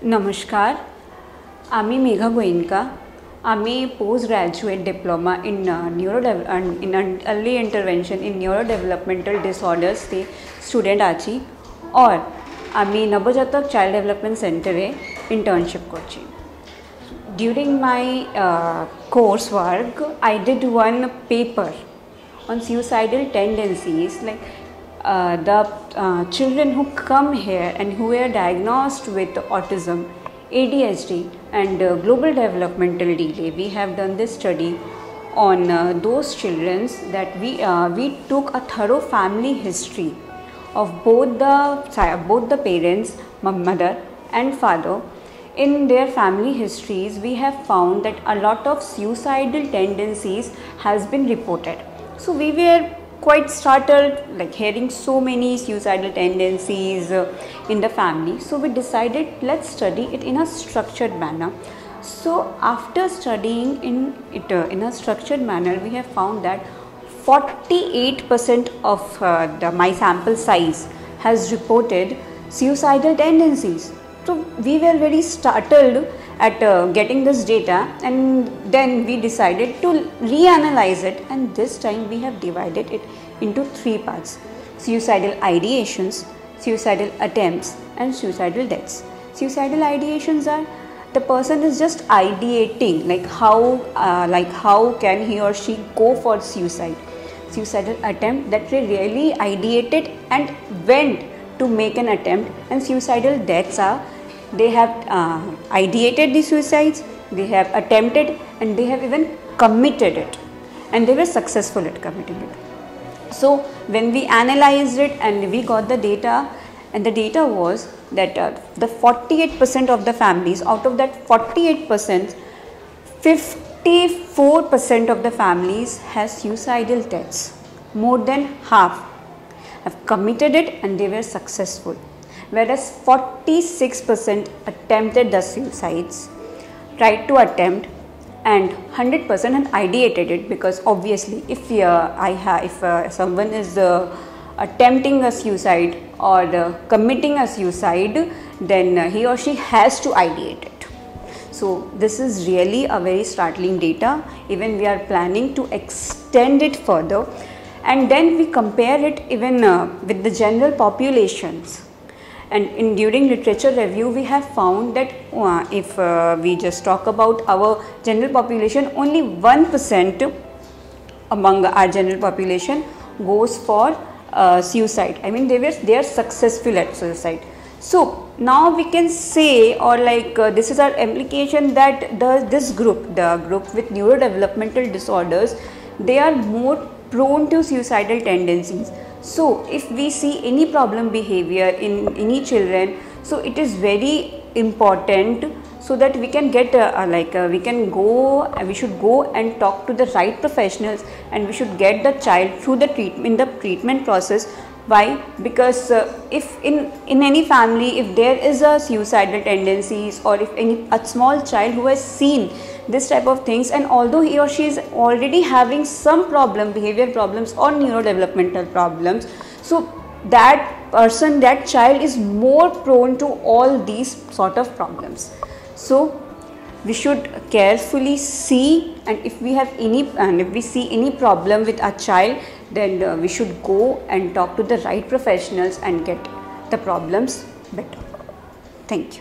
नमस्कार, आमी मेघा गोयनका. आमी post graduate diploma in early intervention in neuro developmental disorders ते स्टूडेंट आची और आमी नवजातक चाइल्ड डेवलपमेंट सेंटरे इंटर्नशिप करची. During my coursework, I did one paper on suicidal tendencies, like the children who come here and who are diagnosed with autism, ADHD and global developmental delay. We have done this study on those children that we took a thorough family history of both the parents, mother and father. In their family histories, we have found that a lot of suicidal tendencies has been reported. So we were quite startled, like hearing so many suicidal tendencies in the family. So we decided, let's study it in a structured manner. So after studying in a structured manner, we have found that 48% of my sample size has reported suicidal tendencies. So we were very startled at getting this data, and then we decided to reanalyze it, and this time we have divided it into 3 parts: suicidal ideations, suicidal attempts and suicidal deaths. Suicidal ideations are the person is just ideating, like how can he or she go for suicide. Suicidal attempt, that they really ideated and went to make an attempt. And suicidal deaths are they have ideated the suicides, they have attempted, and they have even committed it, and they were successful at committing it. So when we analyzed it and we got the data, and the data was that the 48% of the families, out of that 48%, 54% of the families has suicidal deaths. More than half have committed it and they were successful, whereas 46% attempted the suicides, tried to attempt, and 100% had ideated it, because obviously if someone is attempting a suicide or committing a suicide, then he or she has to ideate it. So this is really a very startling data. Even we are planning to extend it further, and then we compare it even with the general populations. And during literature review, we have found that if we just talk about our general population, only 1% among our general population goes for suicide. I mean, they are successful at suicide. So now we can say, or like this is our implication, that the group with neurodevelopmental disorders, they are more prone to suicidal tendencies. So if we see any problem behavior in any children, so it is very important, so that we can get we should go and talk to the right professionals, and we should get the child through the treatment process. Why? Because if in any family, if there is a suicidal tendencies, or if a small child who has seen this type of things, and although he or she is already having some behavior problems or neurodevelopmental problems, so that child is more prone to all these sort of problems. So we should carefully see, and if we see any problem with our child, then we should go and talk to the right professionals and get the problems better. Thank you.